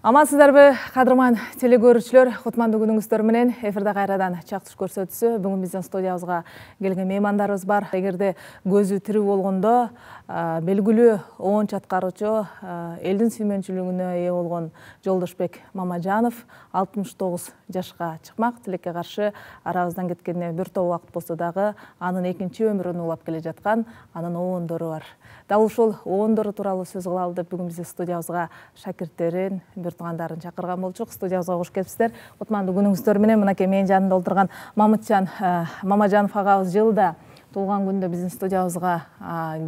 Амансыздарбы, кадырман телекөрүүчүлөр, кутмандуу күнүңүздөр менен эфирде кайрадан чактыш көрсөтүүсү. Бүгүн биздин студиябызга келген меймандарыбыз бар. Эгерде көзү тирүү болгондо, белгилүү оон чаткаруучу, элдин сүймөнчүлүгүнө ээ болгон Жолдошбек Мамажанов 69 жашка чыкмак. Тилекке каршы арабыздан кеткенине бир топ убакыт болсо дагы анын экинчи өмүрүн улап келе жаткан анын оондору бар. Дал ушул оондору тууралуу сөз кылалы деп бүгүн биздин студиябызга шакирттерин, бир туугандарын чакырган болчук. Студиябызга кош келипсиздер. Кутмандуу күнүңүздөр менен мынакей менин жанымда отурган Мамытжан Мамажанов агабыз жылда туулган күндө биздин студиябызга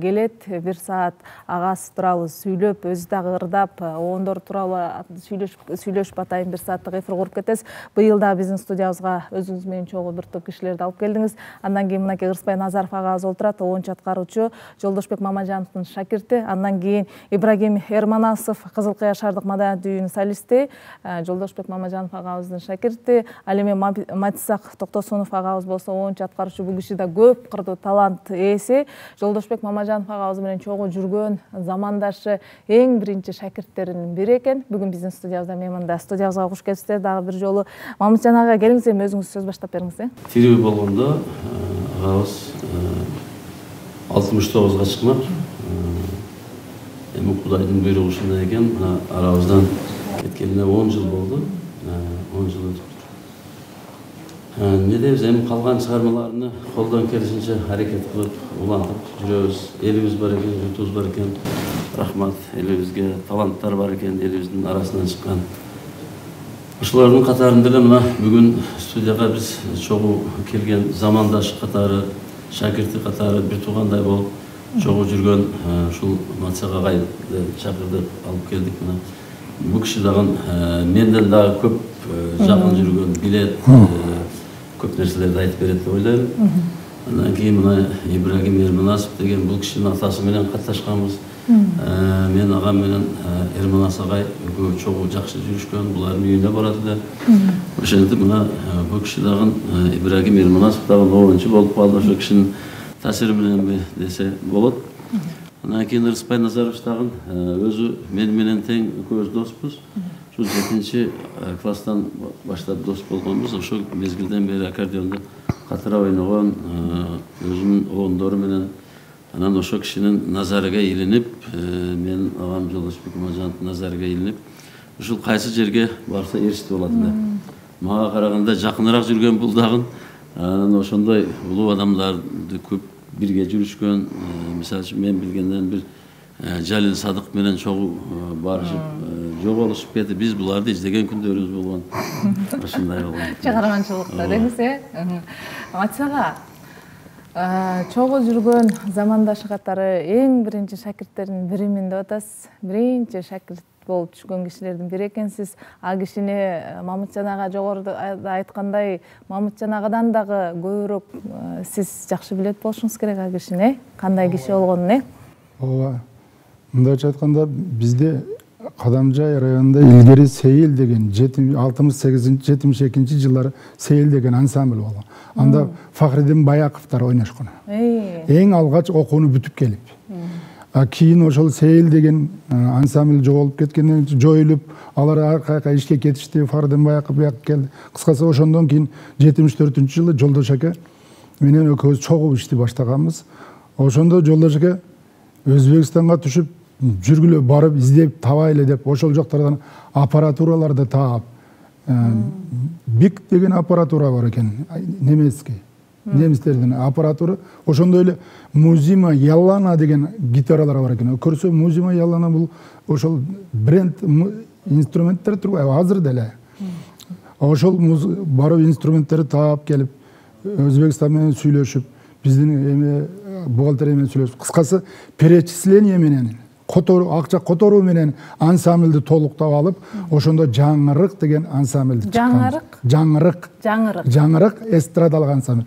келет. Бир саат агасы тууралуу сүйлөп, өзү дагы ырдап, оондор тууралуу сүйлөшүп атайын бир сааттык эфир куруп кетебиз. Быйыл дагы биздин студиябызга өзүңүз менен чогуу бир топ кишилерди алып келдиңиз. Андан кийин мынакей Ырысбай Назаров агабыз отурат, оон чаткаруучу, Жолдошбек Мамажановдун шакирти. Андан кийин Ибрагим Эрманасов, Кызыл Кыя шаардык маданият үйүнүн солисти, Жолдошбек Мамажанов агабыздын шакирти. Ал эми Матисак Токтосунов агабыз болсо оон чаткаруучу. Бул киши да көп кырдуу талант ээси. Жолдошбек Мамажанов агабыз менен чогуу жүргөн, замандашы, эң биринчи шакирттеринин бири экен. Бүгүн биздин студиябызда мейманда. Студиябызга кош келипсиздер. Дагы бир жолу Мамытжан ага келиңиз, эми өзүңүз сөз баштап бериңиз. Тирүү болгондо агабыз 69-га чыкмак. Эми Кудайдын буйругу ушундай экен. Арабыздан кеткенине 10 жыл болду. 10 жыл өтүп. Не дейбиз, эми калган чыгармаларны колдон келишинче аракет кылып, улантып жүрөбүз. Элибиз бар экен, журтубуз бар экен. Рахмат, элибизге таланттар бар экен, элибиздин арасынан чыккан. Ошолордун катарында эле мына бүгүн студияга биз чогуу келген замандаш катары, шакирти катары бир туугандай болуп чогуу жүргөн ушул Матисак агайды чакырдып алып келдик. Мына бул киши дагы менден дагы көп жакын жүргөн, билет, көп нерселерди айтып берет деп ойлойм. Андан кийин мына Ибрагим Эрманасов деген бул кишинин атасы менен катташканбыз. Мен агам менен Эрманас агай экөө чогуу жакшы жүрүшкөн, булардын үйүнө барат эле. Ошентип мына бул киши дагы Ибрагим Эрманасов дагы оончу болуп калды. Ошол кишинин таасири мененби десе болот. Андан кийин Ырысбай Назарович дагы өзү менен тең экөөбүз доспуз. Ушул 7-чи класстан баштап дос болгонбуз. Ошол мезгилден бери аккордеондо катыра ойногон, өзүнүн оондору менен. Анан ошол кишинин назарыга илинип, мен агам Жолдошбек Мамажановдун назарыга илинип, ушул кайсы жерге барса эрişти болот эле. Мага караганда жакыныраак жүргөн бул дагы. Анан ошондой улуу адамдарды көп бирге жүрүшкөн. Мисалы үчүн мен билгенден бир Жалил Садык менен чогуу барышып, жоголушуп кетип, биз буларды издеген күндөрүбүз болгон. Ошондой болгон. Чыгарманчылыкта деңиз, Матисага чогуу жүргөн замандашы катары эң биринчи шакирттердин биримин деп атасыз. Биринчи шакирт болуп түшкөн кишилердин бири экенсиз. А кишини Мамытжан ага жогоруда айткандай, Мамытжан агадан дагы көбүрөөк сиз жакшы билет болушуңуз керек а кишини, кандай киши болгонун. Ооба. Мындайча айтканда бизде Кадамжай районунда илгери Сейил деген 68-72 жылдары Сейил деген ансамбль болгон. Анда Фахриддин Баяковдор ойношкон. Эң алгач окууну бүтүп келип. Кийин ошол Сейил деген ансамбль жоголуп кеткенден жоюлуп, алар ар кайка ишке кетишти. Фахриддин Баяков бияка келди. Кыскасы ошондон кийин 74-жылы Жолдош аке менен экөөбүз чогуу ишти баштаганбыз. Ошондо Жолдош аке Өзбекстанга түшүп, жүргүлө барып издеп табайлы деп ошол жактардан аппаратураларды таап, бик деген аппаратура бар экен, немецкий, немистердин аппаратура. Ошондой эле Музима Яллана деген гитаралар бар экен. Көрсө Музима Яллана бул ошол бренд инструменттер турбайбы азыр деле. Ошол барып инструменттерди таап келип, Өзбекстан менен сүйлөшүп, биздин эме бухгалтерия менен сүйлөшүп, кыскасы перечисление менен, акча которуу менен ансамбльди толуктап алып, ошондо Жаңырык деген ансамбльди чыккан. Жаңырык эстрадалык ансамбль.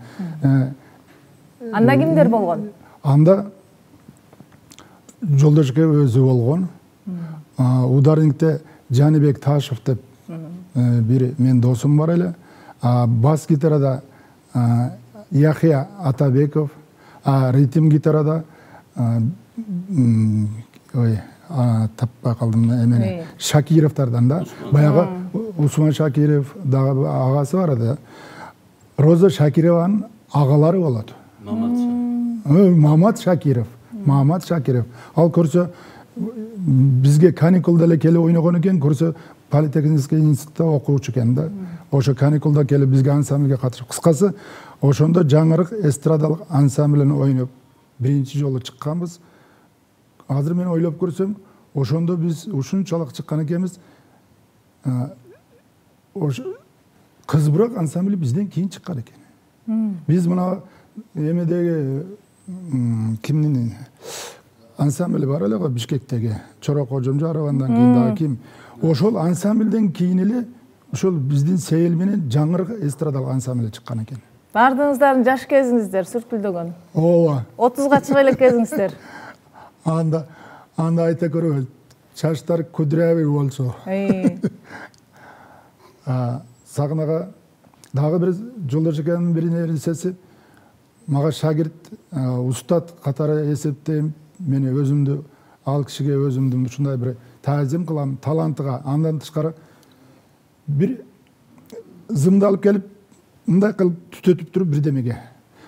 Анда кимдер болгон? Анда Жолдош аке өзү болгон. Ударнингде Жаныбек Ташев деп бир мен досум бар эле. Бас гитарада Яхия Атабеков, ритм гитарада таппай калдым эмени Шакировдордон да баягы Усман Шакиров дагы агасы бар да. Роза Шакированын агалары болот. Мамат Шакиров. Ал көрсө бизге каникулда эле келип ойногон экен, көрсө политехнический институтта окуучу экен да. Ошо каникулда келип бизге ансамблге катышып, кыскасы ошондо жаңырык эстрадалык ансамблени ойноп биринчи жолу чыкканбыз. Азыр мен ойлоп көрсөм, ошондо биз ушунчалык чыккан экенбиз. Ошо Кызбурак ансамбли бизден кийин чыккан экен. Биз мына эмедеги кимдин ансамбли бар эле го Бишкектеги, Чорок Кожомжаровандан кийин дагы ким. Ошол ансамблден кийин эле ошол биздин Сейил менен жаңырык эстрадалык ансамбли чыккан экен. Бардыңыздардын жаш кезиңиздер сүркүлдөгөн. Ооба. 30га чыга элек кезиңиздер. Анда айта көрөбүз. Чачтар кудрявый болсо. Сагынага дагы бир Жолдош экенин бир нерсеси мага шагирт устат катары эсептейм. Мени өзүмдү ал кишиге өзүмдүн ушундай бир таазим кылам, талантыга. Андан тышкары бир зымды алып келип мындай кылып түтөтүп туруп бирдемеге.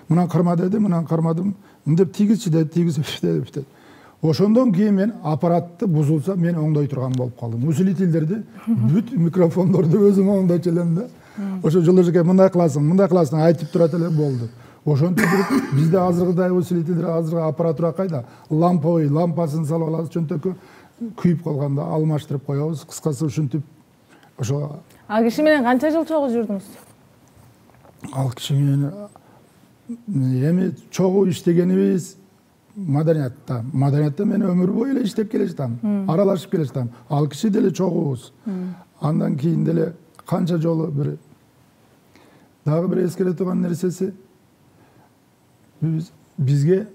Мынан карма деди, мынан кармадым. Мындеп тийгизчи деди. Ошондон кийин мен аппаратты бузулса мен оңдой турган болуп калдым. Усилительдерди, бүт микрофондорду өзүм оңдойчу элем да. Ошо Жолдош эке мындай кыласың, айтып турат эле болду. Ошентип бизде азыркыдай усилительдер, азыркы аппаратура кайда? Лампасын салып алабыз, чөнтөккө күйүп калганда алмаштырып коебуз. Кыскасы ушинтип ошо. А киши менен канча жыл чогуу жүрдүңүз? Ал киши менен эми чогуу иштегенибиз маданиятта. Маданиятта мен өмүр бою эле иштеп келе жатам, аралашып келе жатам. Ал киши деле чогуубуз. Андан кийин деле канча жолу бир дагы бир эскере турган нерсеси бизге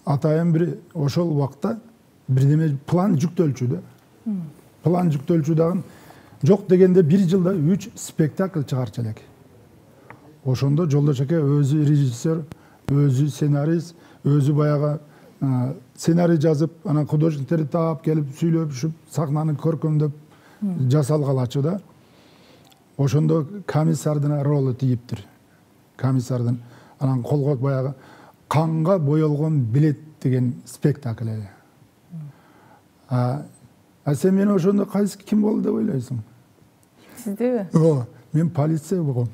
атайын бир ошол убакта бирдеме план жүктөлчү да. План жүктөлчү дагы жок дегенде бир жылда 3 спектакль чыгарчу элек. Ошондо Жолдош эке өзү режиссер, өзү сценарист, өзү баягы сценарий жазып, анан художниктерди таап келип сүйлөшүп, сахнаны көркөмдөп жасалгалачу да. Ошондо комиссардын ролу тийиптир. Комиссардын анан колго баягы канга боелгон билет деген спектакль эле. Сен мен ошондо кайсы ким болду деп ойлойсуң? Сиздеби? Мен полиция болгом.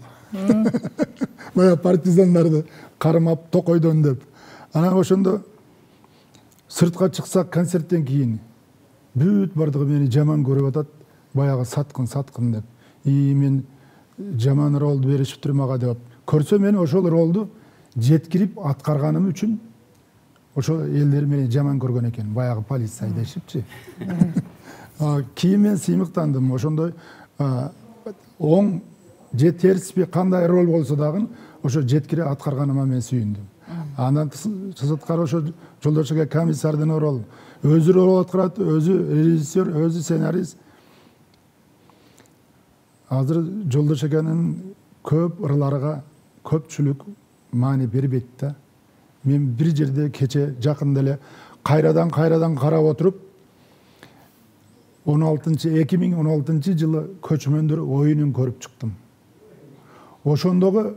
Бая партизандарды кармап токойдон деп. Анан ошондо сыртка чыксак концерттен кийин бүт бардыгы мени жаман көрүп атат, баягы саткын деп. Мен жаман ролду беришиптир мага деп. Көрсө мен ошол ролду жеткирип аткарганым үчүн ошо элдер мени жаман көргөн экен, баягы полиция дешипчи. Кийин мен сыймыктандым. Ошондой оң же терспи кандай рол болсо дагы ошо жеткире аткарганыма мен сүйүндүм. Андан сырткары ошо Жолдош эке комиссардын ролу. Өзү рол аткарат, өзү режиссер, өзү сценарист. Азыр Жолдош экенин көп ырларга көпчүлүк маани бербейт да. Мен бир жерде кече жакында эле кайрадан карап отуруп 2016 жылы Көчмөндөр оюнун көрүп чыктым. Ошондогу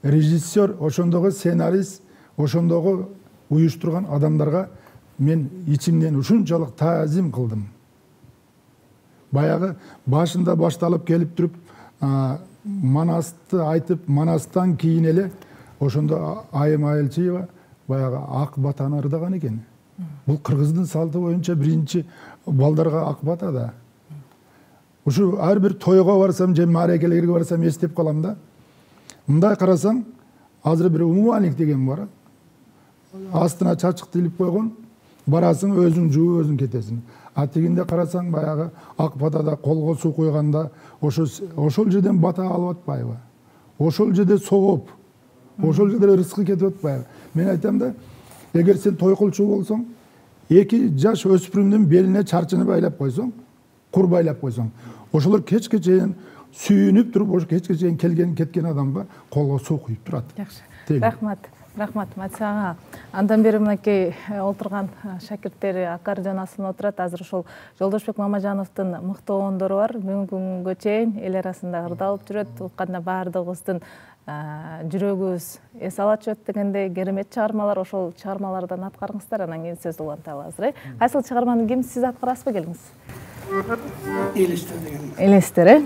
режиссер, ошондогу сценарист, ошондогу уюштурган адамдарга мен ичимден ушунчалык таазим кылдым. Баягы башында башталып келип туруп Манасты айтып, Манастан кийин эле ошондо Айым Айылчиева баягы ак батаны ырдаган экен. Бул кыргыздын салты боюнча биринчи балдарга ак бата да. Ушу ар бир тойго барсам, же маарекелерге барсам эстеп калам да. Мындай карасаң, азыр бир умумалик деген бар. Астына чачык тилип койгон, барасың, өзүң жууп, өзүң кетесиң. А тигинде карасаң, баягы ак батада колго суу койганда, ошол жерден бата алып атпайбы? Ошол жерде согуп, ошол жерде рызкы кетип атпайбы? Мен айтам да, эгер сен тойкулчу болсоң, 2 жаш өспүрүмдүн белине чарчыны байлап койсоң, кур байлап койсоң, ошолор кечке чейин сүйүнүп туруп, ошо кечке чейин келген кеткен адамга колго суу куюп турат. Жакшы. Рахмат. Мат ага. Андан бери мынакей олтурган шакирттери аккордеон астында отурат. Азыр ошол Жолдошбек Мамажановдун мыкты оондору бар. Бүгүнкү күнгө чейин эл арасында ырдалып жүрөт. Укканда баардыгыбыздын жүрөгүбүз эс алат жөт дегендей керемет чыгармалар. Ошол чыгармалардан аткарыңыздар, анан кийин сөз уланталы азыр. Кайсыл чыгарманы ким сиз аткарасызбы, келиңиз? Элестер деген. Элестер,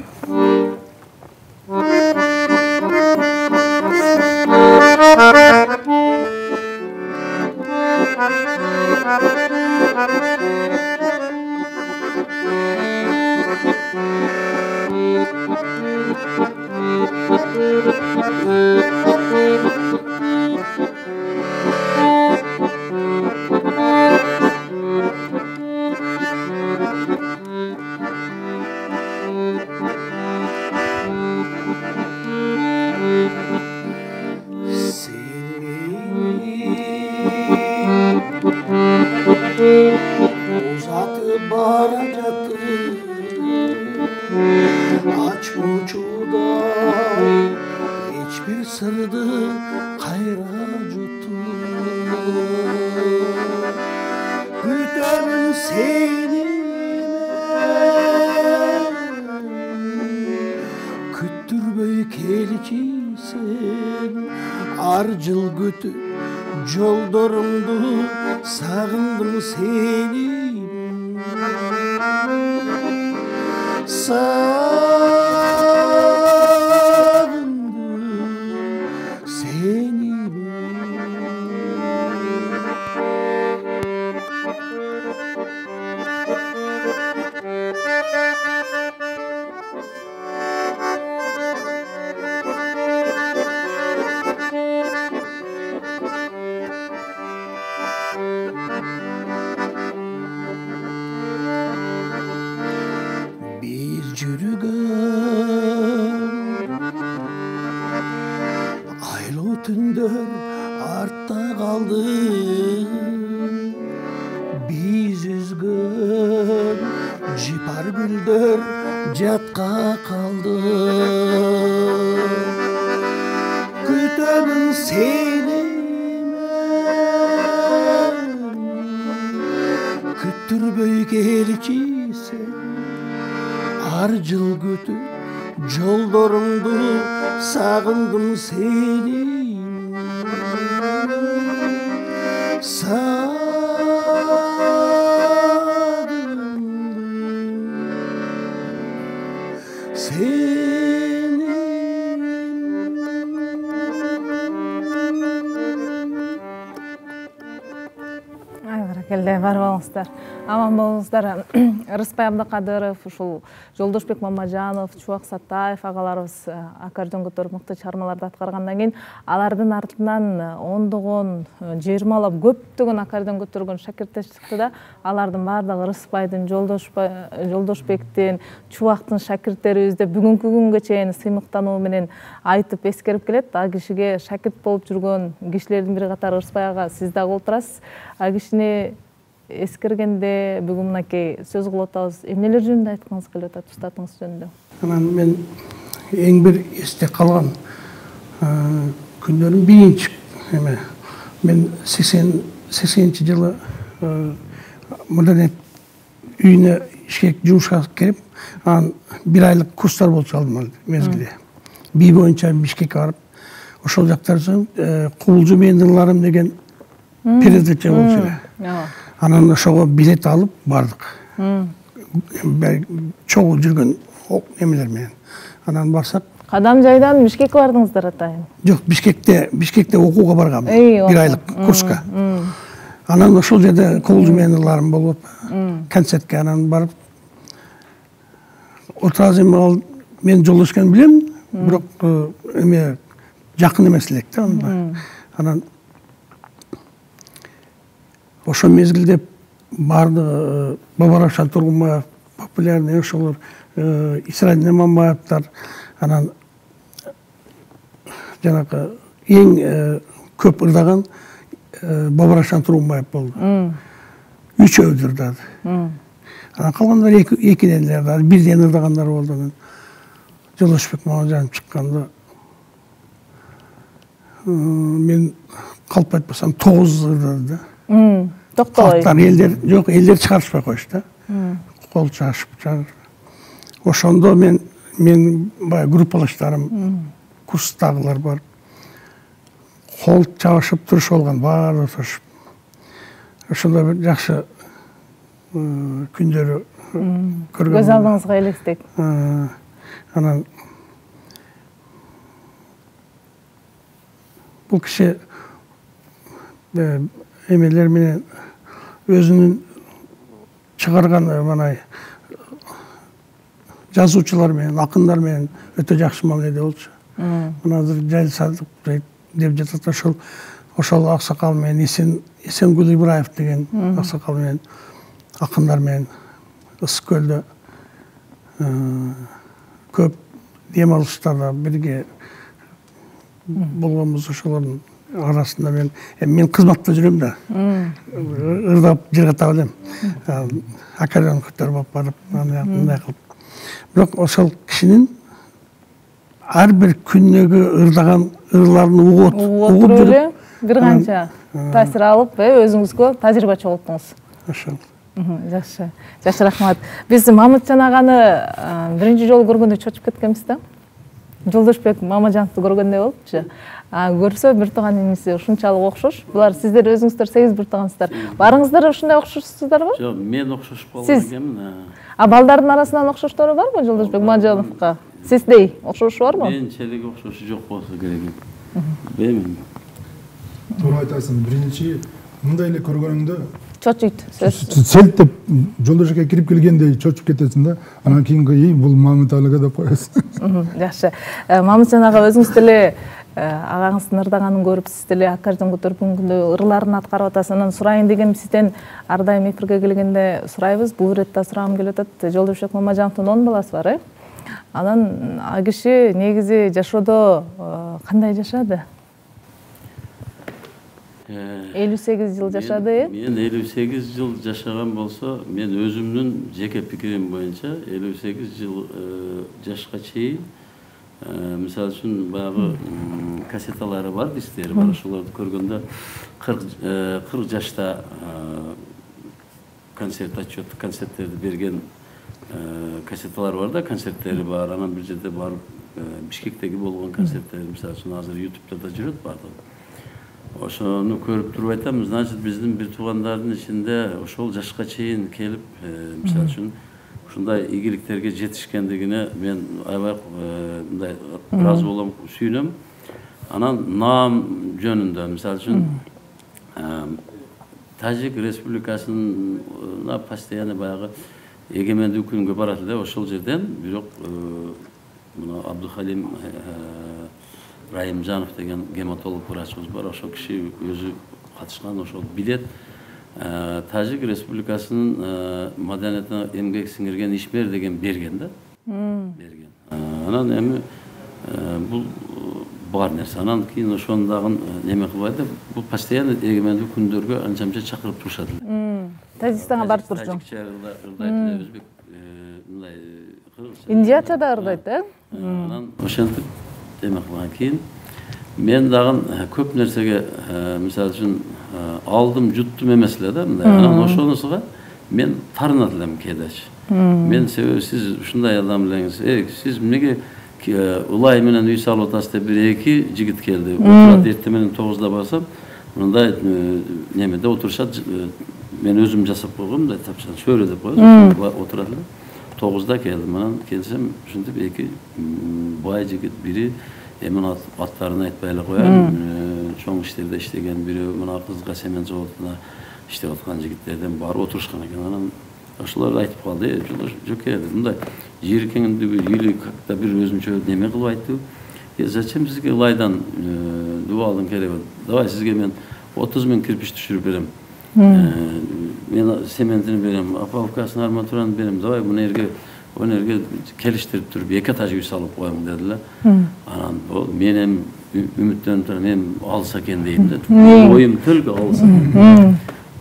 Uzatı baracatı açmuçuday hiçbir sırdı kayra jutu Güterim seni küttürböy kelçisen arjıl götü Жолдорумду сагындым сени сагындым сени Aylı tündür artta kaldı Biz üzgün jipar güldür jatka kaldı Kütümün seni Küttürböy kelçisen Arjıl götü жолдорумду сагындым сени сагындым сени Келде, бар болуңуздар. Аман болуңуздар. Рыспай Абдыкадыров, ушул Жолдошбек Мамажанов, Чубак Саттаев агаларыбыз аккордеон көтөрүп мыкты чыгармаларды аткаргандан кийин алардын артынан ондогон, 20лап көптөгөн аккордеон көтөргөн шакирттер чыкты да, алардын баардыгы Рыспайдын, Жолдошбектин, Чубактын шакирттерибизде бүгүнкү күнгө чейин сыймыктануу менен айтып эскерип келет. А кишиге шакирт болуп жүргөн кишилердин бири катары Рыспай ага, сиз дагы олтурасыз. А кишини эскергенде бүгүн мынакей сөз кылып атабыз. Эмнелер жөнүндө айткыңыз келип атат, устатыңыз жөнүндө? Анан мен эң бир эсте калган күндөрүм биринчи эме мен 80-жылы Маданият үйүнө ишке жумушка кирип, анан 1 айлык курстар болчу алдым мезгилде. Би боюнча Бишкекке барып, ошол жактарда Кубулжу менин ылларым деген передача болчу эле. Анан ошого билет алып бардык. Чогуу жүргөн эмелер менен. Анан барсак, Кадам жайдан Бишкекке бардыңыздар атайын? Жок, Бишкекте окууга баргам. 1 айлык курска. Анан ошол жерде Кубулжу менин ылларым болуп, концертке анан барып отуразым мен Жолдошбекти билем, бирок эме жакын эмес элек да. Анан ошол мезгилде барды Бабарашан Тургунбаев, популярный ошолор, Исраил Неманбаевтар, анан жанагы эң көп ырдаган Бабарашан Тургунбаев болду. Үчөөдүр да. Анан калгандар экидендер да, бирден ырдагандар болду. Жолдошбек Мамажанов чыкканда мен қалып айтпасам 9 ырдады. Токтолой. Халықтар елдер шығарышпай қойышты. Қол шашып шығар. Ошондо мен группалаштарым, курстагылар бар. Қол чабышып туруш болгон, баары турушуп. Ошондо бир жакшы күндөрү көргөн. Көз алдыңызга элестет. Анан бул киши эмелер менен өзүнүн чыгарган манай жазуучулар менен, акындар менен өтө жакшы мамиледе болчу. Мына азыр Жайыл Садык деп жатат, ошол аксакал менен Эсенгүл Ибраев деген аксакал менен, акындар менен Ысык көлдө көп дем алыштарда бирге болгонбуз. Ошолордун арасында мен кызматта жүрөм да, ырдап жыргата билем. Аккордеон көтөрүп алып барып, мындай кылып. Бирок ошол кишинин ар бир күндөгү ырдаган ырларын угуп жүрүп, бир канча таасир алып, өзүңүзгө тажрыйбачы болуптуңуз. Ошол. Жакшы. Жакшы, рахмат. Биз Мамытжан аганы биринчи жолу көргөндө чочуп кеткенбиз да. Жолдошбек Мамажановду көргөндөй болупчу. Көрсө бир тууган иниси ушунчалык окшош. Булар сиздер өзүңүздөр 8 бир туугансыздар. Барыңыздар ушундай окшошсуздарбы? Жок, мен окшошуп калган экенмин. Балдардын арасынан окшоштору барбы Жолдошбек Мамажановго? Сиздей окшошу барбы? Менчелик окшошу жок болсо керек. Билбейм. Туура айтасың. Биринчи мындай эле көргөнүңдө чочуйт. Селт деп Жолдошбекке кирип келгендей чочуп кетесиң да, анан кийинки бул Мамыт алыга деп коесуң. Жакшы. Мамытжан ага, өзүңүз деле агаңыздын ырдаганын көрүп, сиз деле аккордеон көтөрүп күндө ырларын аткарып атасыз. Анан сурайын дегеним, сизден ар дайым эфирге келгенде сурайбыз. Бул иретте сурагым келип атат. Жолдошбек Мамажановдун 10 баласы бар, Анан а киши негизи жашоодо кандай жашады? 58 жыл жашады. Мен 58 жыл жашаган болсо, мен өзүмдүн жеке пикирим боюнча 58 жыл жашка чейин, мисалы үчүн баягы кассеталары бар, дисктери бар, ошолорду көргөндө 40 жашта концерт отчет, концерттерди берген кассеталар бар да, концерттери бар. Анан бир жерде барып Бишкектеги болгон концерттер, мисалы үчүн азыр YouTube'да да жүрөт бардыгы. Ошону көрүп туруп айтам, значит, биздин бир туугандардын ичинде ошол жашка чейин келип, мисалы үчүн ушундай ийгиликтерге жетишкендигине мен аябай мындай ыраазы болом, сүйүнөм. Анан наам жөнүндө, мисалы үчүн Тажик Республикасына постоянно баягы эгемендүү күнгө барат эле, ошол жерден бирок мына Абдухалим Райымжанов деген гематолог врачыбыз бар, ошол киши өзү катышкан, ошол билет. Тажик Республикасынын маданиятына эмгек сиңирген ишмер деген берген да. Берген. Анан эми бул бар нерсе. Анан кийин ошону дагы неме кылбайт да, бул постоянно эгемендүү күндөргө анча-мынча чакырып турушат эле. Тажикстанга барып турчу. Тажикча ырдайт, өзбек мындай индияча да ырдайт, Анан ошентип эме кылган кийин мен дагы көп нерсеге, мисалы үчүн алдым, жуттум эмес эле да, мындай. Анан ошонусуга мен тарынат элем кээдечи. Мен себеби сиз ушундай адам элеңиз, сиз эмнеге улай менен үй салып атасыз деп бир эки жигит келди. Отурат, эртең менен 9-да барсам, мындай немеде отурушат. Мен өзүм жасап койгом, мындай тапчан шөре деп коебуз, отурат эле. 9-да келдим, анан келсем, ушинтип эки бай жигит, бири эми аттарын айтпай эле коеюн, чоң иштерде иштеген, бирөө мына Кызга семен заводуна иштеп аткан жигиттерден баары отурушкан экен. Анан ошолор айтып калды, жоке, мындай жийиркеңдүү үйүлү как-то бир өзүнчө неме кылып айтты. Зачем сизге лайдан дубалдын кереги? Давай сизге мен 30 000 кирпич түшүрүп берем. Мен сементini берем, опалубкасын, арматураны берем. Давай мына өнерге келиштирип туруп эки этаж үй салып коеюн дедилер. Анан мен эми үмүттөнүп турам, мен алса экен дейм да. Оюм төлгө алса.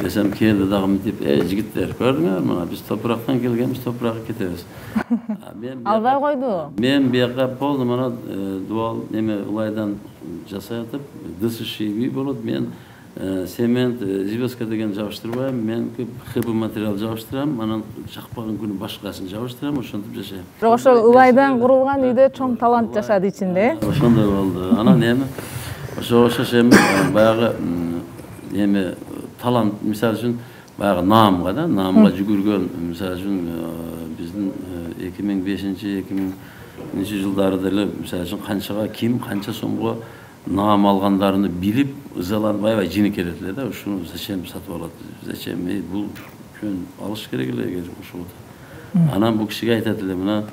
Desem keldi dagım deyip, jigitler, gördüңөр mana biz topraktan kelgenmiz, toprakka ketebиz. Албай койду. Men buyakka boldu mana dual neme ulaydan jasayatып, DSШ болот. Men sement, ziveska деген жабыштырбайм, мен хб материал жабыштырам, анан жакпаган күнү башкасын жабыштырам, ошентип жашайм. Бирок ошол ылайдан курулган үйдө чоң талант жашады ичинде. Ошондой болду. Анан эми ошо эми баягы эми талант, мисалы үчүн баягы наамга да, наамга жүгүргөн, мисалы үчүн биздин 2005-2000 жылдары деле мисалы үчүн канчага ким канча сомго наам алгандарını билип, ызаланып аябай жинекелет эле да, ушуну зачем сатып алат? Зачем? Бул көн алыш керек эле эгер ошого. Анан бул кишиге айтат эле, мына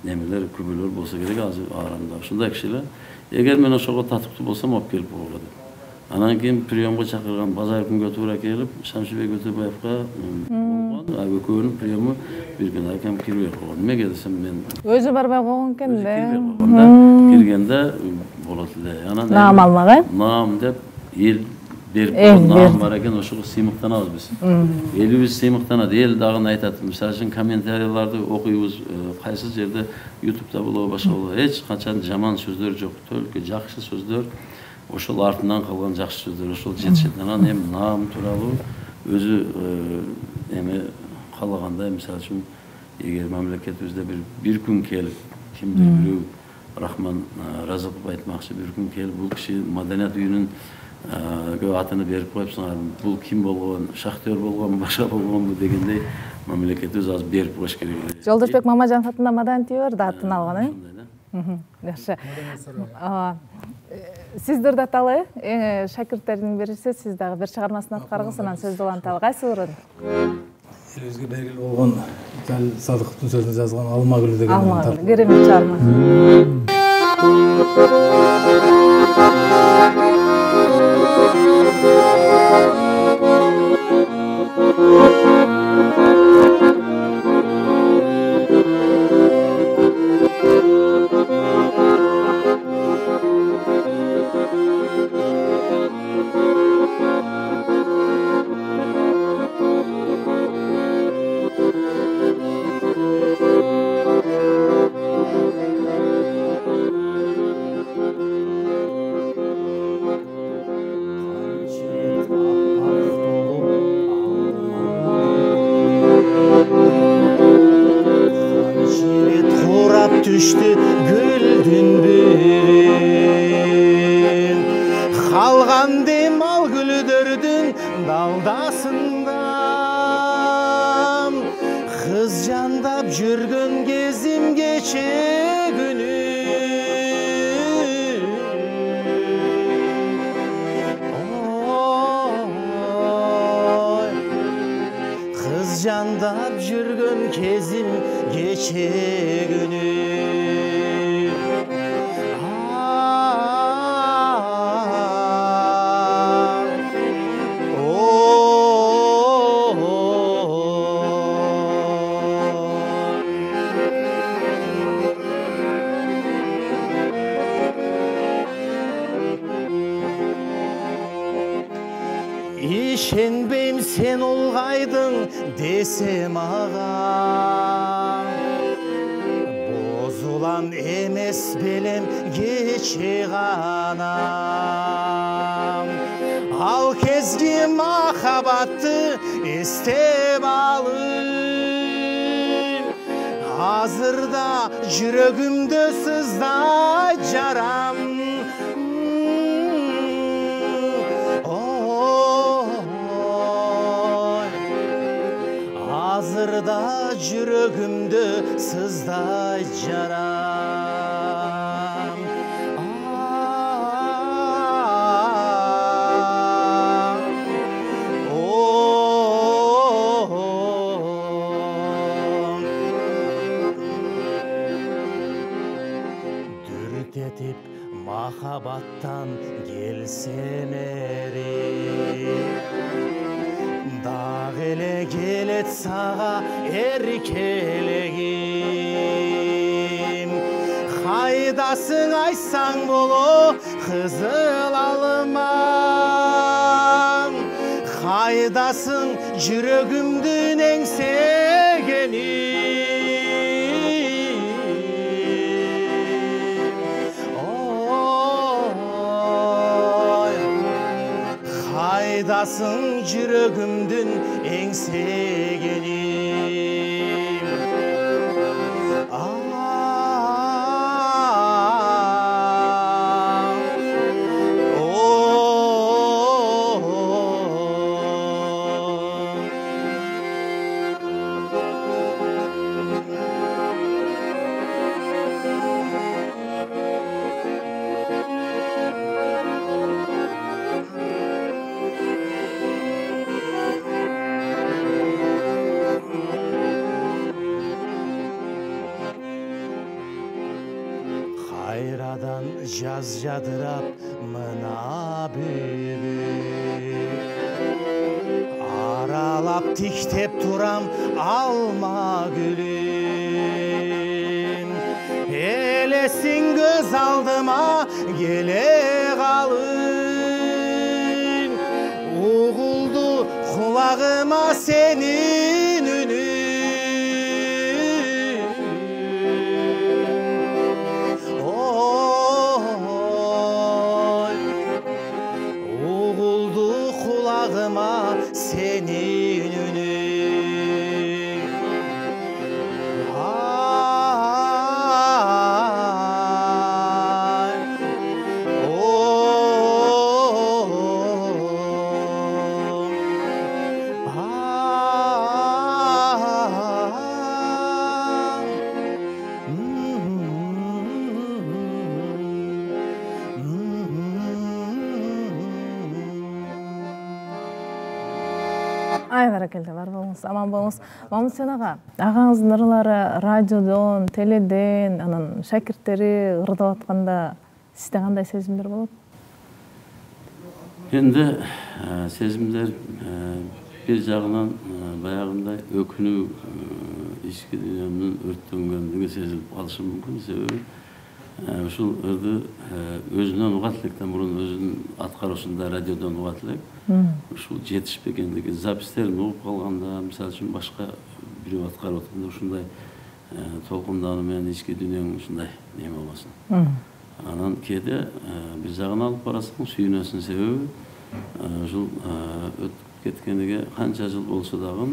немелер, күбөлөр болсо керек азыр ааранда. Ушундай кишилер, эгер мен ошого татыктуу болсом, алып келип койгула деп. Анан кийин приемго чакырган базар күнгө туура келип, Шамшыбек Өтөбаевга болгон, экөөнүн приему бир күн акам кирбей койгон. Эмнеге десем мен Өзү барбай койгон экен да. Киргенде болот эле. Анан Наам алмаган? Наам деп эл берип наам бар экен, ошого сыймыктанабыз биз. Элибиз сыймыктанат, эл дагы айтат. Мисалы үчүн комментарийларды окуйбуз, кайсы жерде YouTube'да болобу, башка болобу, эч качан жаман сөздөр жок, только жакшы сөздөр. Ошол артынан калган жакшы сөздөр ошол жетишет. Анан эми наам тууралуу өзү эми каалагандай, мисалы үчүн эгер мамлекетибизде бир күн келип, кимдир бирөө Рахман Разыков айтмакчы, бир күн келип бул киши маданият үйүнүн атыны берип коюпсуңар, бул ким болгон, шахтер болгонбу, башка болгонбу дегендей мамлекетибиз азыр берип коюш керек эле. Жолдошбек Мамажанов атында маданият үйү бар да, атын алган, Жакшы. Сиздер даталы, шакирттердин бирisi, сиз дагы бир чыгармасын аткаргыс, анан сөздү уланталы. Кайсыларын? Элибизге белгилүү болгон Жал Садыковдун сөзүн жазган Алма гүлү деген. Алма гүлү, керемет чыгарма. Düştü güldün bürün, kalgan demal gülüdürdün daldasından. Kız jandap жүргөн кезим geçe günü. Oy, kız jandap жүргөн кезim geçe günü. İşenbeyim sen olgaydın desem ağa, bozulan emes belem geçe ganam. Al kezgi mahabattı istep alın, hazırda жүрөгүмдө сыздай жарам. Hazırda жүрөгүмдө сыздай жарам. Дүрт етип махабаттан келсем ери, дагы эле келет сага эркелегим. Кайдасың айтсаң боло кызыл алмам, Қайдасың жүрегімдің еңсегені? Қайдасың жүрегімдің еңсегені? Қайрадан жаз жадырап мына бүйір, аралап тиктеп турам алма гүлін. Елесің көз алдыма келе қалын, уғылды құлағыма сенің үнің. Senin önün. Ay, oh, Ай баракелде, бар болыңыз, аман болыңыз. Мамытжан аға, ағаңыздың ырлары радиодон, теледен, анан шакирттери ырдап атканда сизде кандай сезимдер болот? Енді сезімдер bir жағынан баяғындай өкіну ішкі дүниемнің өрттенгендігі сезіліп қалышы мүмкін. Себебі ушул ырды өзүнөн угат-электен мурун өзүнүн аткаруусунда радиодон угат элек. Ушул жетишпегендиги запистерин угуп калганда, мисалы үчүн башка бирөө аткарып атканда ушундай толкундануу менен ички дүнүйөң ушундай неме болбосун. Анан кээде bir жагына алып барасың, сүйүнөсүң. Себеби ушул өтүп кеткениге канча жыл болсо дагы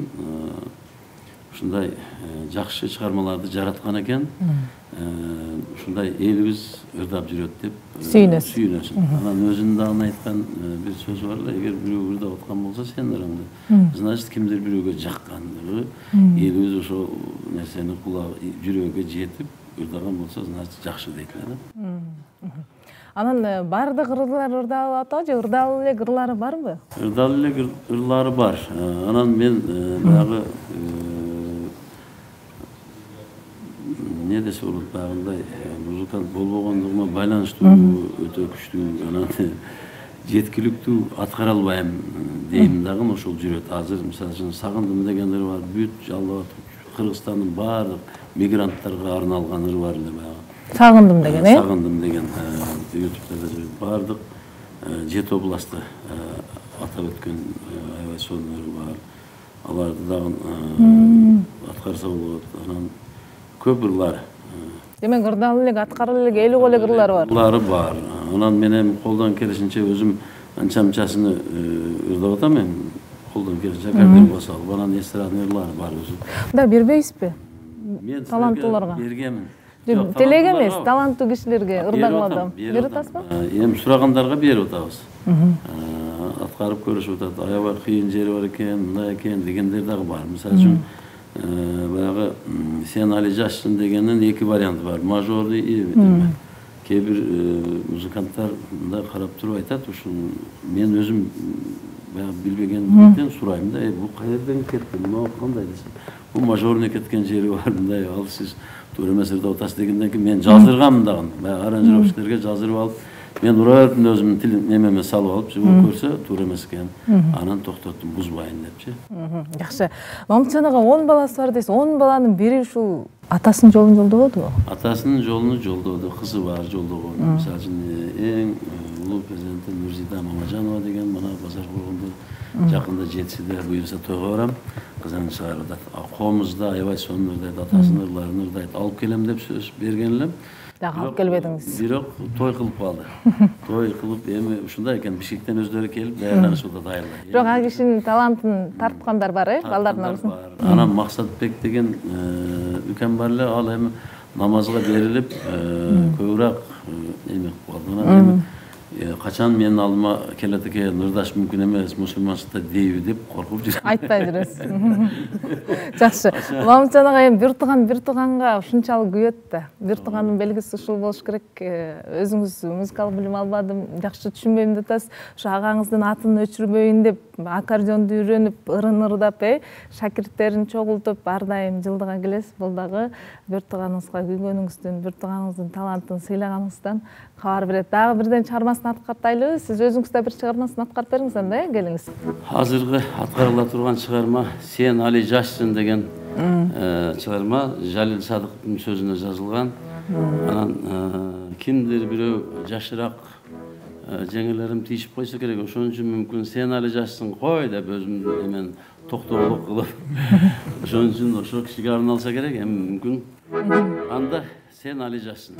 ушундай жакшы чыгармаларды жараткан экен. Ушундай элибиз ырдап жүрөт деп сүйүнөсүң. Анан өзүнүн дагы айткан бир сөзү бар эле, эгер бирөө ырдап аткан болсо сен ырыңды, значит кимдир бирөөгө жаккандыгы, элибиз ошол нерсени кулагы жүрөгүгө жетип ырдаган болсо, значит жакшы дейт эле. Анан бардык ырлар ырдалып атабы же ырдалып эле ырлары барбы? Ырдалып эле ырлары бар. Анан мен дагы не десе болот, баягындай музыкант болбогондугума байланыштуу өтө күчтүү, анан жеткиликтүү аткара албайм дейм дагы ошол жүрөт. Азыр мисалы үчүн сагындым деген ыр бар, бүт жалпы Кыргызстандын баардык мигранттарга арналган ыр бар эле баягы. Сагындым деген, э? Сагындым деген ютубта жүрөт. Баардык 7 областты атап өткөн аябай сонун ыр бар. Аларды дагы аткарса болот. Анан көп ырлар. Демек ырдалып эле, аткарып эле, элүү эле ырлары бар. Ырлары бар. Анан мен колдон келишинче өзүм анча-мынчасын ырдап атам. Мен колдон келишинче кардем басалып, анан эстрадный ырлары бар өзү. Да бербейсизби? Мен таланттууларга бергемин. Телеге эмес, таланттуу кишилерге ырдаган адам. Берип атасызбы? Эми сурагандарга берип атабыз. Аткарып көрүшүп атат. Аябай кыйын жери бар экен, мындай экен дегендер дагы бар. Мисалы үчүн баягы сен али жашсың дегенин 2 варианты бар. Мажорный и кээ бир музыканттар мындай карап туруп айтат, ушуну мен өзүм баягы билбегендиктен сурайм да, бул каерден кетти, мына кандай десем. Бул мажорный кеткен жери бар, мындай, ал сиз туура эмес ырдап атасыз дегенден кийин мен жаздырганмын дагы. Баягы аранжировщиктерге жаздырып алып, мен ура бердим өзүмдүн тил немеме салып алып, жибо көрсө туура эмес экен. Анан токтоттум, бузбайын депчи. Жакшы. Мамытжан ага 10 баласы бар дейсиз. 10 баланын бири ушул атасынын жолун жолдободубу? Атасынын жолун жолдоду, кызы бар жолдогон. Мисалы үчүн эң улуу президенти Нурзида Мамажанова деген мына базар кургунду жакында жетисиде буюрса тойго барам. Кызын чыгарып коомузда аябай сонун ырдайт, атасынын ырларын ырдайт, алып келем деп сөз берген элем. Дагы алып келбедиңиз. Бирок той кылып калды. Той кылып эми ушундай экен, Бишкектен өздөрү келип даярданышууда дайырлай. Бирок ал кишинин талантын тарткандар бар, балдардын арасында. Анан Максатбек деген үкем бар эле, ал эми намазга берилип көбүрөөк эме кылып калды. Анан эми качан менин алдыма келет экен, ырдаш мүмкүн эмес, мусулманчылыкта дейби деп коркуп жүрөм. Айтпай жүрөсүз. Жакшы. Мамытжан ага эми бир тууганга ушунчалык күйөт да. Бир туугандын белгиси ушул болуш керек. Өзүңүз музыкалык билим албадым, жакшы түшүнбөйм деп атасыз. Ошо агаңыздын атын өчүрбөйүн деп аккордеонду үйрөнүп, ырын ырдап, шакирттерин чогултуп ар дайым жылдыга келесиз. Бул дагы бир тууганыңызга күйгөнүңүздүн, бир тууганыңыздын талантын сыйлаганыңыздан кабар берет. Дагы бирден чыгармасын аткартайлы. Сиз өзүңүз да бир чыгармасын аткарып бериңиз анда, келиңиз. Азыркы аткарыла турган чыгарма Сен али жашсың деген чыгарма Жалил Садыктын сөзүнө жазылган. Анан кимдир бирөө жашыраак жеңелерим тийишип койсо керек. Ошон үчүн мүмкүн Сен али жашсың кой деп өзүмдүн эмен токтоолук кылып. Ошон үчүн ошо кишиге арналса керек. Эми мүмкүн анда Сен али жашсың.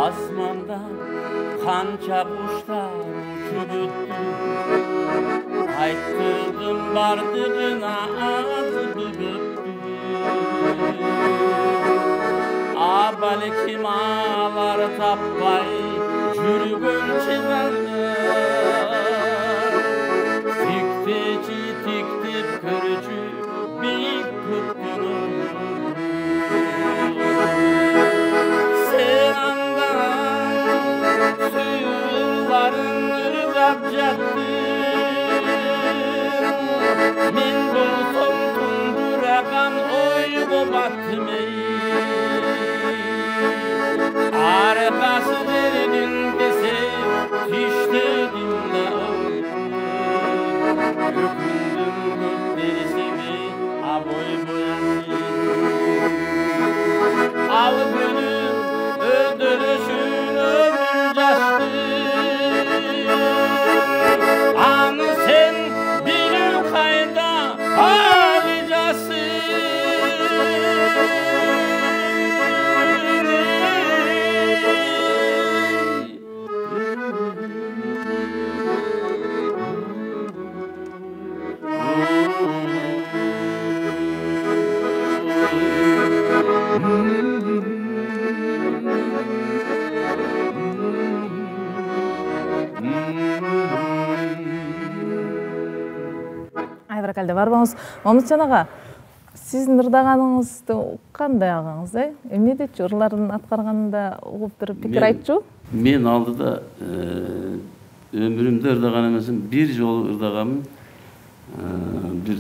Asmanda kança kuşlar uçup öttü, ayttırdım bardığına ağzı büyüttü. Balkim ağlar tappay жүргөн чыгарlar, тиктечи тиктеп көрчү бийик көктөн. Sen andan suyuların ırgap jattın, men bolsam tunduragan oygo battım ey. Arkası derinin kese tiştedim de ökündüm gökderisini aboy boyandı. Al gönül Айбаракалде барбаңыз. Мамытжан ага, сиздин ырдаганыңызды кандай агаңыз, эмне депчи, ырлардын аткарганында угуп бир пикир айтчу? Мен алдыда ömrümde ırdagan emesin, bir жолу ырдаганмын. Bir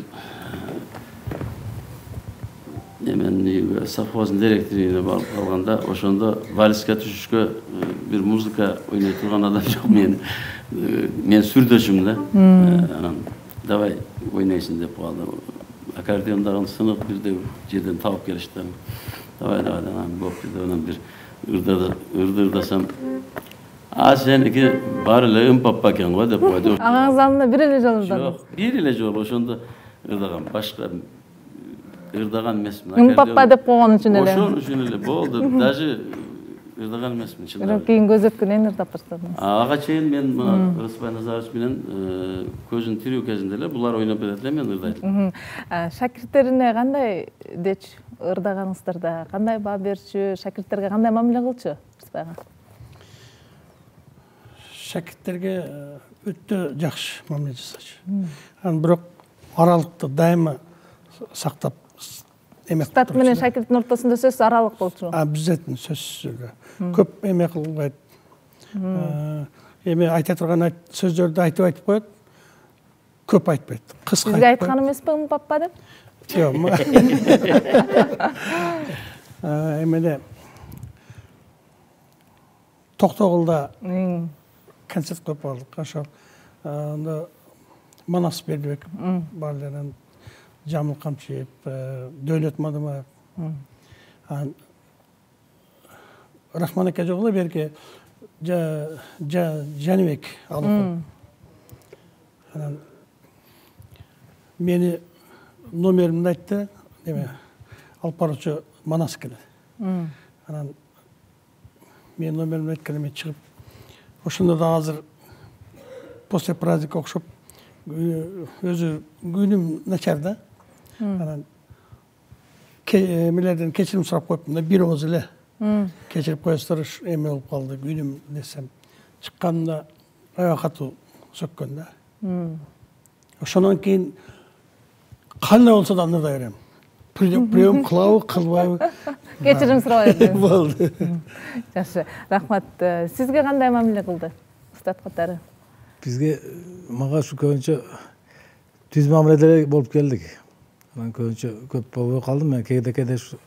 Nemen Safvaz'ın direktörüne bağlı kalganda, oşonda valisga түшүшкө bir muzika oynaytılgan adam yok men. Men сүрдөшүмдө. Давай ойнайсың деп калды. Аккордеондагы сынып бирде жерден таап келишти. Давай болуп кетти. Онан бир ырдасам, seniki bari эле ымпаппа экен го деп койду. Агаңыз алдында бир эле жолу ырдадыңыз? Жок, бир эле жолу ошондо ырдагам. Башка ырдаган эмесмин. Ымпаппа деп койгон үчүн эле. Ошон үчүн эле болду. Даже ырдаган эмесмин. Бирок кийин көзөткүнөн ырдап баштадыңыз. Ага чейин мен мына Рыспай Назарович менен көзүн тирүү кезинде эле булар ойноп берет эле, мен ырдайтым. Шакирттерине кандай дечи, ырдаганыңыздарда кандай баа берчү, шакирттерге кандай мамиле кылчу Рыспай ага? Шакирттерге өтө жакшы мамиле жасачу. Бирок аралыкты дайыма сактап эмек. Стат менен шакирттин ортосунда сөзсүз аралык болчу. Обязательно сөзсүз эле. Көп эме кылбайт. Эме айта турган сөздөрдү айтып коет. Көп айтпайт. Кыска айтпайт. Сизге айткан эмеспи ымпаппа деп? Жок. Эмеде Токтогулда концерт коюп алдык. Ошо анда Манас Бердибек барларынан Жамыл Камчиев, Дөөлөт Мадымаев. Рахман эке жок эле берки Жаныбек алып. Анан мени номеримди айтты, эме алып баруучу Манас экен. Анан мен номеримди айткан эме чыгып, ошондо да азыр после праздника окшоп өзү күнүм начар да. Анан эмелерден кечирим сурап коюптум да, бир ооз эле кечирип коесуздар, эме болуп калды күнүм десем. Чыкканда аябай катуу сөккөн да. Ошондон кийин кандай болсо да ырдай берем. Прием кылабы, кылбайбы. Кечирим сурап бердиңиз. Болду. Жакшы, рахмат. Сизге кандай мамиле кылды Стат катары? Бизге мага ушу көбүнчө түз мамиледе болуп келдик. Анан көбүнчө көп болбой калдым. Мен кээде ушу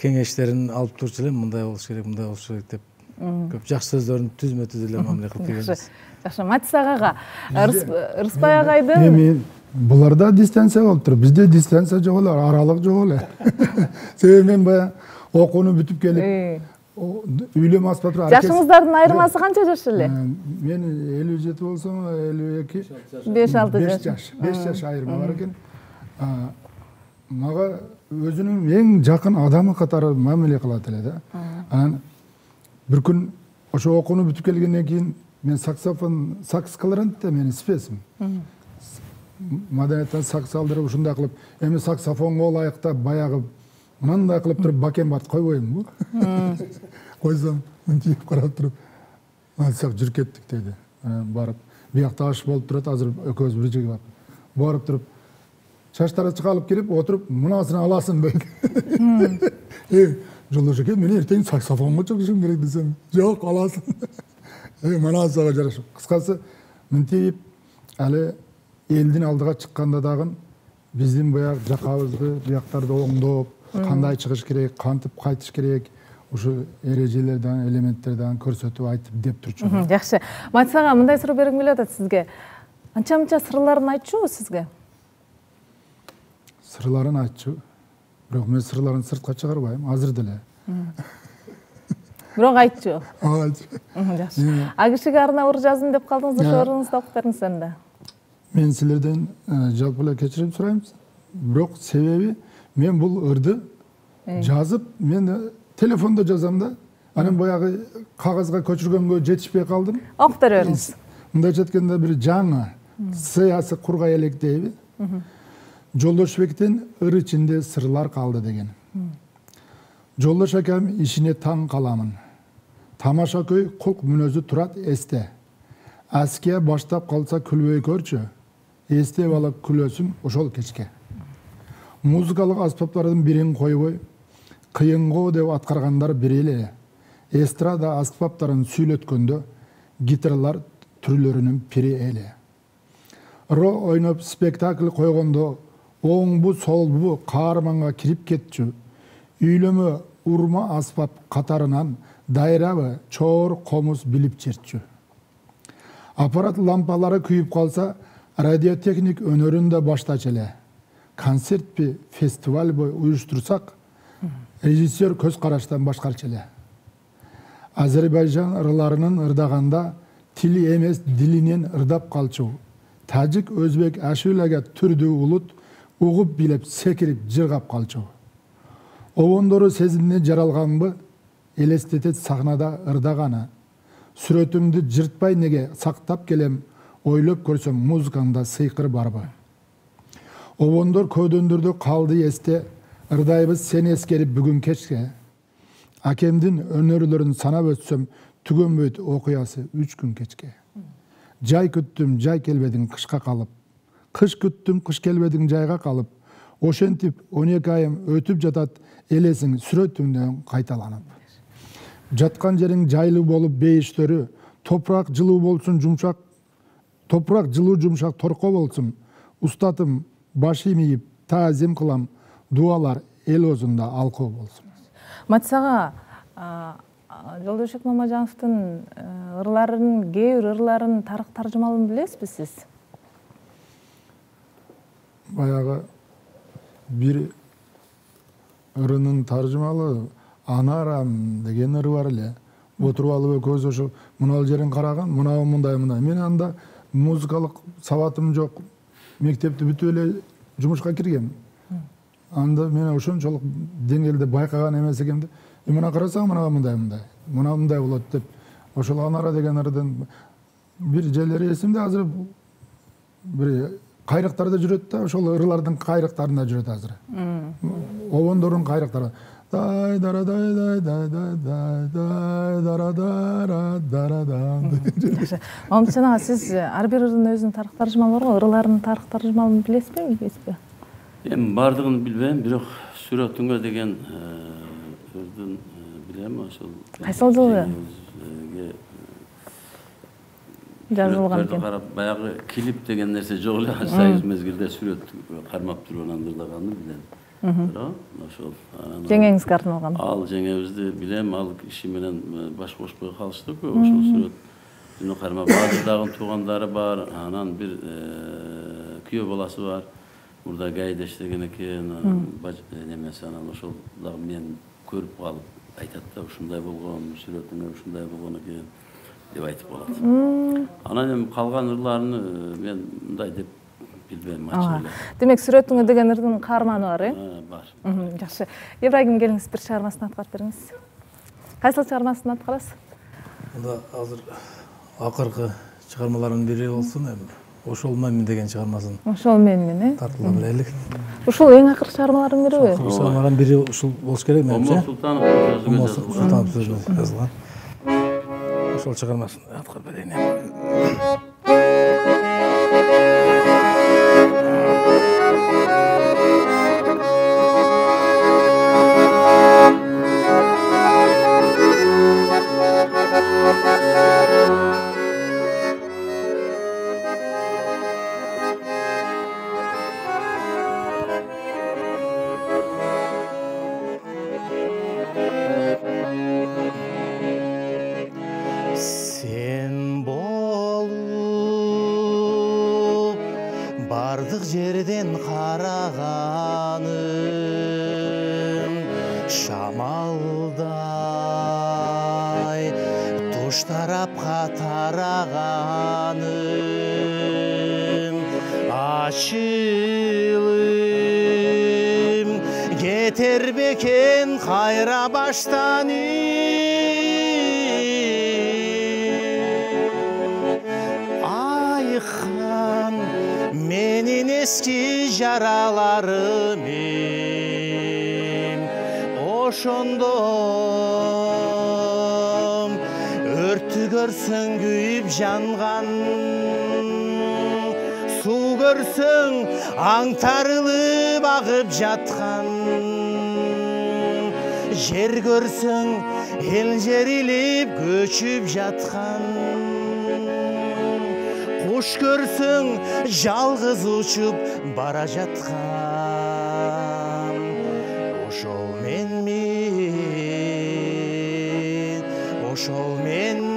кеңештерин алып турчу элем, мындай болуш керек, мындай болуш керек деп. Көп жакшы сөздөрүн түзмө-түз эле мамиле кылып келебиз. Жакшы, Матис агага, Рыспай агайдын эми буларда дистанция болуп тур. Бизде дистанция жок эле, аралык жок эле. Себеби мен баягы окууну бүтүп келип, үйлөм аспай туруп. Жашыңыздардын айырмасы канча жаш эле? Мен 57 болсом, 52. 5-6 жаш. 5 жаш айырма бар экен. Мага өзүнүн эң жакын адамы катары мамиле кылат эле да. Анан бир күн ошо окууну бүтүп келгенден кийин мен сакс кларнет да менин спесим. Маданияттан сакс алдырып ушундай кылып, эми саксофонго ылайыктап баягы мынандай кылып туруп бакенбард койбоймунбу? Койсом, мынтип карап туруп, ансак жүрүп кеттик деди. Барып, биякта аш болуп турат, азыр экөөбүз бир жерге барып туруп, чачтарды чыгарып келип, отуруп, мунасын аласың дейт. Жолдош эке, мен эртең саксофонго чыгышым керек десем, жок, аласың. Мына сага жарашып. Кыскасы, мынтип али элдин алдыга чыкканда дагы биздин баягы жакабызды, бияктарды оңдоп, кандай чыгыш керек, кантип кайтыш керек, ушу эрежелерден, элементтерден көрсөтүп айтып деп турчу. Жакшы. Матис ага, мындай суроо бергим келип атат сизге. Анча-мынча сырларын айтчубу сизге? Сырларын айтчу. Бирок мен сырларын сыртка чыгарбайм, азыр деле. Бирок айтчу. Айтчу. Жакшы. А кишиге арнап жаздым деп калдыңыз, ошо ордуңузда окуп бериңиз анда. Мен силерден жалпы эле кечирим сурайм. Бирок себеби мен бул ырды жазып, мен телефондо жазам да, анан баягы кагазга көчүргөнгө жетишпей калдым. Окуп бериңиз. Мындайча айтканда бир жаңы сыясы кургай элек дейби. Жолдошбектен ыр ичинде сырлар калды деген. Жолдош акам ишине таң каламын. Тамаша көй кулк мүнөзү турат эсте. Askiye baştap kalsa külbey körçü. Естеп алып күлөсүң ошол кечке. Музыкалык аспаптардын бирин койбой, кыйынго деп аткаргандар бир эле. Эстрада аспаптарын сүйлөткөндө гитаралар түрлөрүнүн пири эле. Ро ойноп спектакль койгондо оңбу солбу каарманга кирип кетчү. Үйлөмө урма аспап катарынан дайрабы чоор комуз билип жерчү. Аппарат лампалары күйүп калса радиотехник өнөрүндө баштачу эле. Концертпи, фестивальбы уюштурсак, режиссер көз караштан башкачу эле. Азербайжан ырларынын ырдаганда тили эмес дилинен ырдап калчу. Тажик, өзбек ашуулага түрдүү улут угуп билеп секирип жыргап калчу. Обондору сезимине жаралганбы, элестетет сахнада ырдаганы. Сүрөтүңдү жыртпай неге сактап келем, ойлоп көрсөм музыкаңда сыйкыр барбы. Обондор көдөндөрдө калды эсте, ырдайбыз сени эскерип бүгүн кечке. Акемдин өнөрлөрүн санап өтсөм, түгөнбөйт окуясы 3 күн кечке. Жай күттүм, жай келбедиң кышка калып. Кыш күттүм, кыш келбедиң жайга калып. Ошентип 12 айым өтүп жатат, элесиң сүрөтүңдөн кайталанып. Жаткан жериң жайлуу болуп бейиштөрү, топурак жылуу болсун жумшак, топурак жылуу жумшак торко болсун. Устатым баш ийип таазим кылам, дуалар эл оозунда алкоо болсун. Матсага Жолдошбек Мамажановдун ырларынын, кээ бир ырларынын тарых таржымалын билесизби сиз? Баягы бир ырынын таржымалы Анарам деген ыры бар эле. Отуруп алып экөөбүз ошо мына жерин караган, мына мындай. Мен анда музыкалык сабатым жок. Мектепти бүтүп эле жумушка киргем. Анда мен ошончолук деңгээлде байкаган эмес экенди. Мына карасаң, мына мындай. Мына мындай болот деп. Ошол Анара деген ырдын бир жерлери эсимде, азыр бир кайрыктарда жүрөт да, ошол ырлардын кайрыктарында жүрөт азыр. Обондордун кайрыктары. Дай дара дай дай дай дай дай дай дара дара дара дара. Мамытжан ага, сиз ар бир ырдын өзүнүн тарых таржымалы бар го, ырларынын тарых таржымалын билесизби, билбейсизби? Эми бардыгын билбейм, бирок сүрөтүңгө деген ырдын билем, ошол. Кайсыл жылы жазылган экен? Баягы клип деген нерсе жок эле, союз мезгилде сүрөт кармап туруп анан ырдаганды билем. Ошол. Жеңеңизге арналган. Ал жеңебизди билем, ал киши менен баш кошпой калыштык, ошол сүрөт кармап. Баардыгын туугандары бар, анан бир күйөө баласы бар. Мурда гайда иштеген экен, немесе анан ошол дагы мен көрүп калып айтат да, ушундай болгон, сүрөтүңө ушундай болгон экен деп айтып калат. Анан эми калган ырларны мен мындай деп билбейм, ачык эле. Демек сүрөтүңө деген ырдын каарманы бар, Бар. Жакшы. Ибрагим, келиңиз бир чыгармасын аткарып бериңиз. Кайсыл чыгармасын аткарасыз? Мында азыр акыркы чыгармалардын бири болсун, эми Ошол мен деген чыгармасын. Ошол мен, тартыла билелик. Ушул эң акыркы чыгармалардын бириби? Чыгармалардын бири ушул болуш керек менимче. Омар Султанов сөзү жазылган. Ошол чыгармасын аткарып берейин. Бардық жерден қарағаным шамалдай, туш тарапқа тарағаным ашылым кетер бекен қайра баштан айхан менин эски жараларым ошондо өрттүгө көрсің күйіп жанған, су көрсің аңтарылып ағып жатқан, жер көрсің ел жериліп көчүп жатқан, құш көрсің жалғыз ұшып бара жатқан. Ошол менмин, ошол менмин,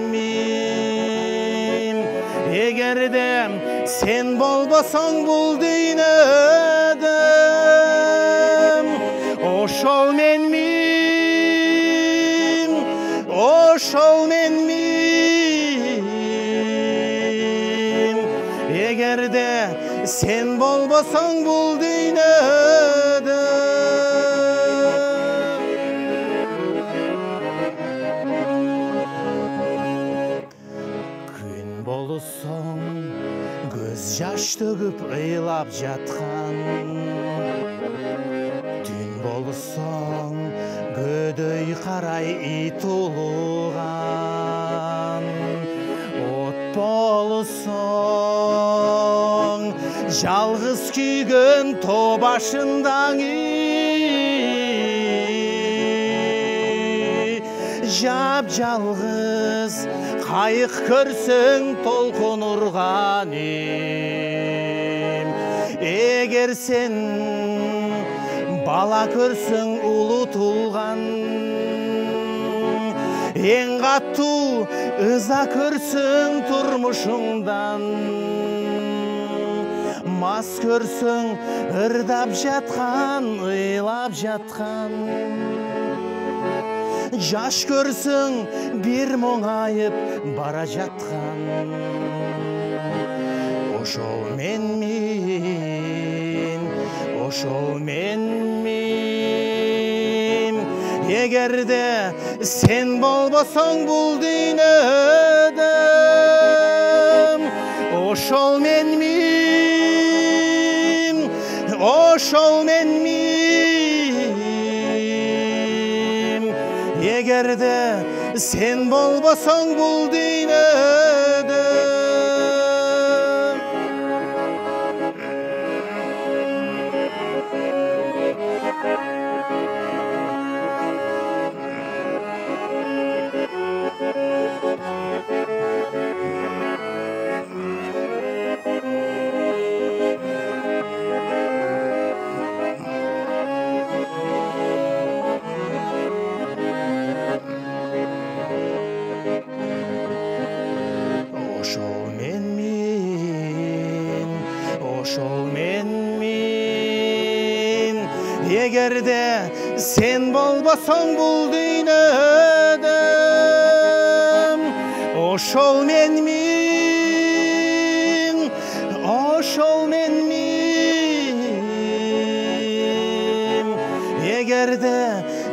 эгерде сен болбосоң бул дүйнөдө, ошол менмин, ошол менмин, эгерде сен болбосоң бул дүйнөдө. Күн болсоң көз жаш төгүп ыйлап жаткан, түн болсоң көдөй карай ит улуган, от болсоң жалгыз күйгөн тоо башындагы, жап жалгыз кайык көрсөң толкун урганым. Эгер сен бала көрсөң улутулган, эң каттуу ыза көрсөң турмушуңдан, мас көрсөң ырдап жаткан, ыйлап жаткан, жаш көрсөң бир моңайып бара жаткан, ошол менмин, ошол менмин, эгерде сен болбосоң бул дүйнөдө, ошол менмин, ошол менмин, эгерде сен болбосоң бул дүйнөдө. Ошол менмин, ошол менмин, эгерде сен болбосоң бул дүйнөдө, ошол менмин, ошол менмин, эгерде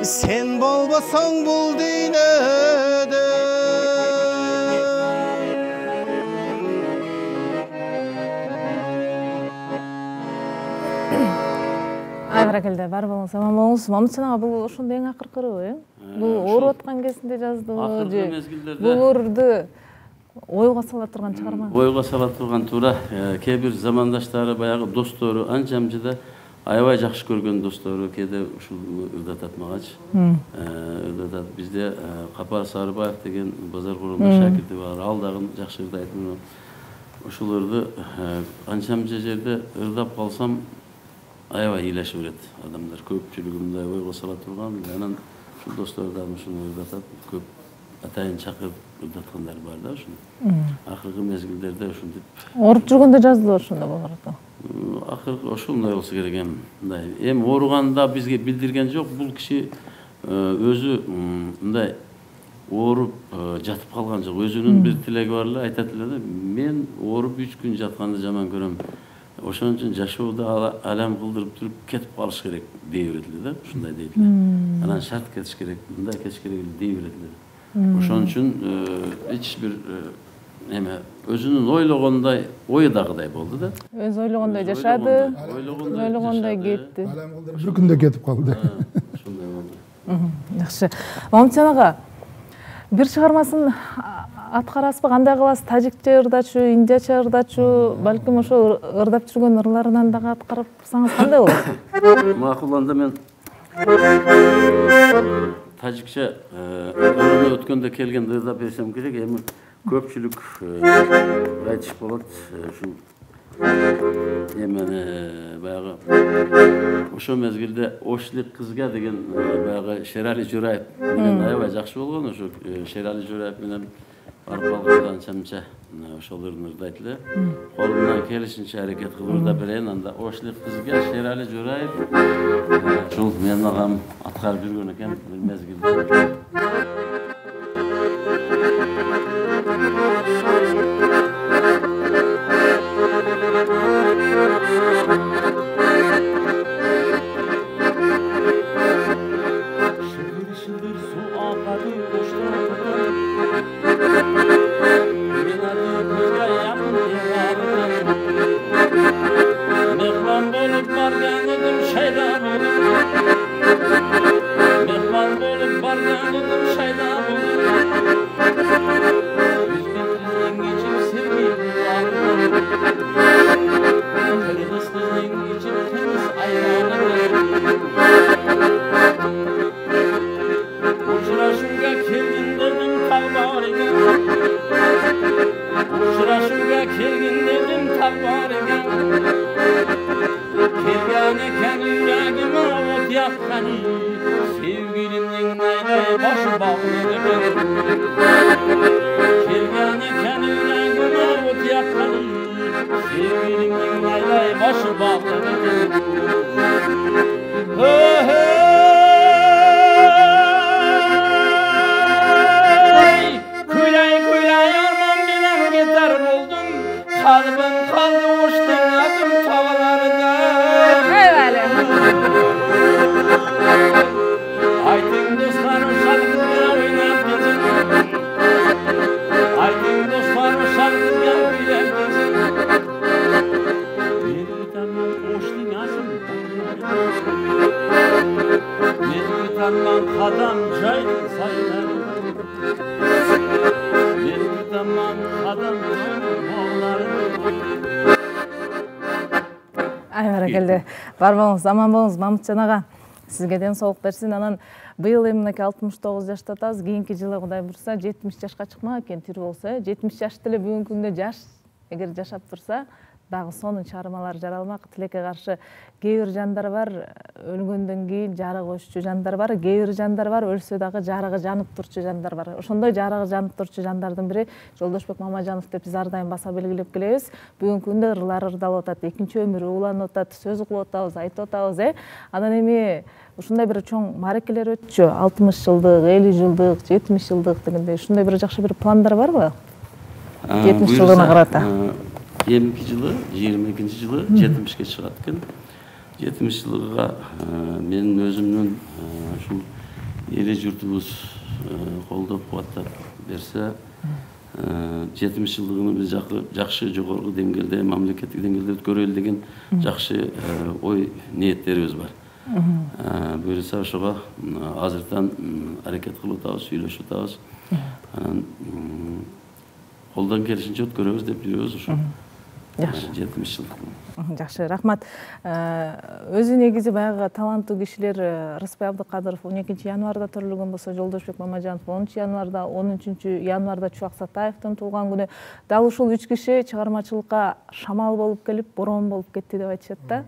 сен болбосоң бул дүйнөдө. Айбаракелде, бар болуңуз, аман болуңуз. Мамытжан ага, бул ошондо эң акыркырыбы, бул ооруп аткан кезинде жаздыбы, акыркы мезгилдерде булурду ойго сала турган чыгарма? Ойго сала турган туура. Кээ бир замандаштары, баягы достору, анчамчыда аябай жакшы көргөн достору кээде ушул ырдатат магачы. Ырдатат. Бизде Капар Сарыбаев деген базар курумда шакирти бар. Ал дагы жакшы ырдайт. Ошолорду анчамча жерде ырдап калсам аябай ыйлашып берет адамдар. Көпчүлүгү мындай ойго сала турган, анан ушул достордун ушуну ырдатат. Көп атайын чакырып ырдаткандар бар да ушуну. Акыркы мезгилдерде ушинтип Ооруп жүргөндө жаздылы ошондо болорду. Акыркы ошондой болсо керек эми. Мындай эми ооруганда бизге билдирген жок. Бул киши өзү мындай ооруп жатып калган жок. Өзүнүн бир тилеги бар эле, айтат эле да, мен ооруп 3 күн жатканды жаман көрөм. Ошон үчүн жашоодо алам кылдырып туруп кетип калыш керек дей берет эле да, ушундай дейт эле. Анан шарт кетиш керек, мындай кетиш керек дей берет эле. Ошон үчүн эч бир эме өзүнүн ойлогондой ойдагыдай болду да. Өз ойлогондой жашады, ойлогондой кетти. Алам кылдырып бир күндө кетип калды. Ошондой болду. Жакшы. Мамытжан ага, бир чыгармасын аткарасызбы, кандай кыласыз? Тажикче ырдачу, индияче ырдачу, балким ошо ырдап жүргөн ырларынан дагы аткарсаңыз кандай болот? Макул, анда мен тажикче өрөнө өткөндө келгенде ырдап берсем керек, эми көпчүлүк айтыш болот. Ушул эмени баягы ошо мезгилде Ошлик кызга деген баягы Шерали Жураев деген аябай жакшы болгон. Ошо Шерали Жураев менен барып калганда анча ошол ырдайт эле. Колумдан келишинче аракет кылып ырдап берейин. Анда Ошлик кызга Шерали Жураев ушул менин агам аткарып жүргөн экен бир мезгилде. Бар болуңуз, аман болуңуз Мамытжан ага. Сизге ден соолук берсин. Анан быйыл эми мынакей 69 жашта атабыз. Кийинки жылы Кудай бурса 70 жашка чыкмак экен, тирүү болсо. 70 жашты эле бүгүнкү күндө жаш эгер жашап турса, дагы сонун чыгармалар жаралмак. Тилекке каршы кээ бир жандар бар, өлгөндөн кийин жарык өччү жандар бар, кээ бир жандар бар, өлсө дагы жарыгы жанып турчу жандар бар. Ошондой жарыгы жанып турчу жандардын бири Жолдошбек Мамажанов деп биз ар дайым баса белгилеп келебиз. Бүгүнкү күндө ырлар ырдалып атат, экинчи өмүрү уланып атат, сөз кылып атабыз, айтып атабыз, Анан эми ушундай бир чоң мааракелер өтчү, 60 жылдык, 50 жылдык, 70 жылдык дегендей. Ушундай бир жакшы бир пландар барбы? 70 жылына карата. Эмки жылы, 22-нчи жылы 70-ке чыгат экен. 70 жылга менин өзүмдүн ушул эли журтубуз колдоп кубаттап берсе, 70 жылдыгын биз жакшы жогорку деңгээлде, мамлекеттик деңгээлде өткөрөлү деген жакшы ой ниеттерибиз бар. Буюрса ошого азыртан аракет кылып атабыз, сүйлөшүп атабыз. Анан колдон келишинче өткөрөбүз деп жүрөбүз ушу. 70 жыл. Жакшы, рахмат. Өзү негизи баягы таланттуу кишилер Рыспай Абдыкадыров 12 январда төрөлгөн болсо, Жолдошбек Мамажанов 10 январда, 13 январда Чубак Сатаевдин туулган күнү. Дал ушул 3 киши чыгармачылыкка шамал болуп келип, борон болуп кетти деп айтышат да.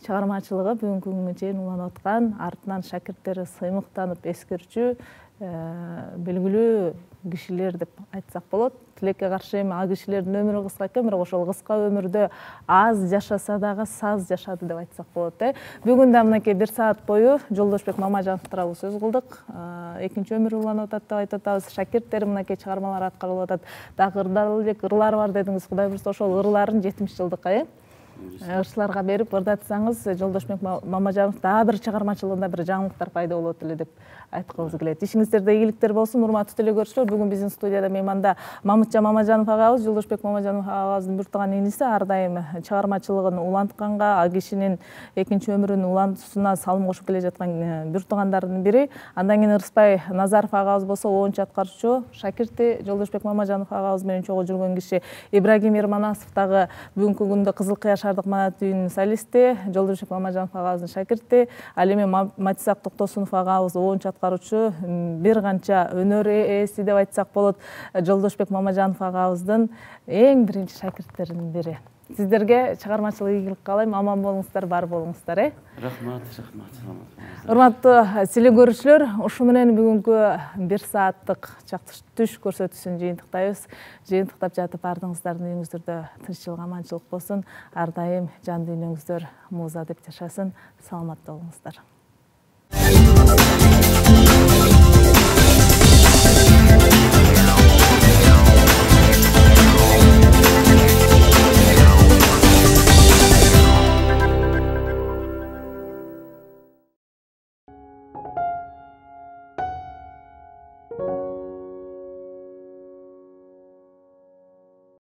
Чыгармачылыгы бүгүнкү күнгө чейин уланып аткан, артынан шакирттери сыймыктанып эскерчү белгилүү кишилер деп айтсак болот. Тилекке каршы эми ал кишилердин өмүрү кыска экен, бирок ошол кыска өмүрдө аз жашаса дагы саз жашады деп айтсак болот. Бүгүн да мынакей 1 саат бою Жолдошбек Мамажанов тууралуу сөз кылдык. Экинчи өмүрү уланып атат деп айтып атабыз. Шакирттери мынакей чыгармалар аткарылып атат. Дагы ырдалып элек ырлар бар дедиңиз. Кудай бурса ошол ырларын 70 жылдыкка ырчыларга берип ырдатсаңыз, Жолдошбек Мамажанов дагы бир чыгармачылыгында бир жаңылыктар пайда болот эле деп айткыбыз келет. Ишиңиздерде ийгиликтер болсун, урматтуу телекөрүүчүлөр. Бүгүн биздин студияда мейманда Мамытжан Мамажанов агабыз, Жолдошбек Мамажанов агабыздын бир тууган иниси, ар дайым чыгармачылыгын улантканга, а кишинин экинчи өмүрүн улантуусуна салым кошуп келе жаткан бир туугандардын бири. Андан кийин Ырысбай Назаров агабыз болсо, 10-чу аткаруучу шакирти Жолдошбек Мамажанов агабыз менен чогуу жүргөн киши. Ибрагим Ерманасов дагы бүгүнкү күндө Кызыл Кыя шаардык маанат үйүнүн солисти, Жолдошбек Мамажанов агабыздын шакирти. Ал эми Матисак Токтосунов агабыз 10-чу аткаруучу, бир канча өнөр ээси деп айтсак болот. Жолдошбек Мамажанов агабыздын эң биринчи шакирттеринин бири. Сиздерге чыгармачылык ийгилик каалайм, аман болуңуздар, бар болуңуздар. Рахмат. Урматтуу телекөрүүчүлөр, ушу менен бүгүнкү 1 сааттык чактыш түш көрсөтүүсүн жыйынтыктайбыз. Жыйынтыктап жатып ардыңыздардын үйүңүздөрдө тынччылык, аманчылык болсун. Ар дайым жан дүйнөңүздөр мууза деп жашасын. Саламатта болуңуздар.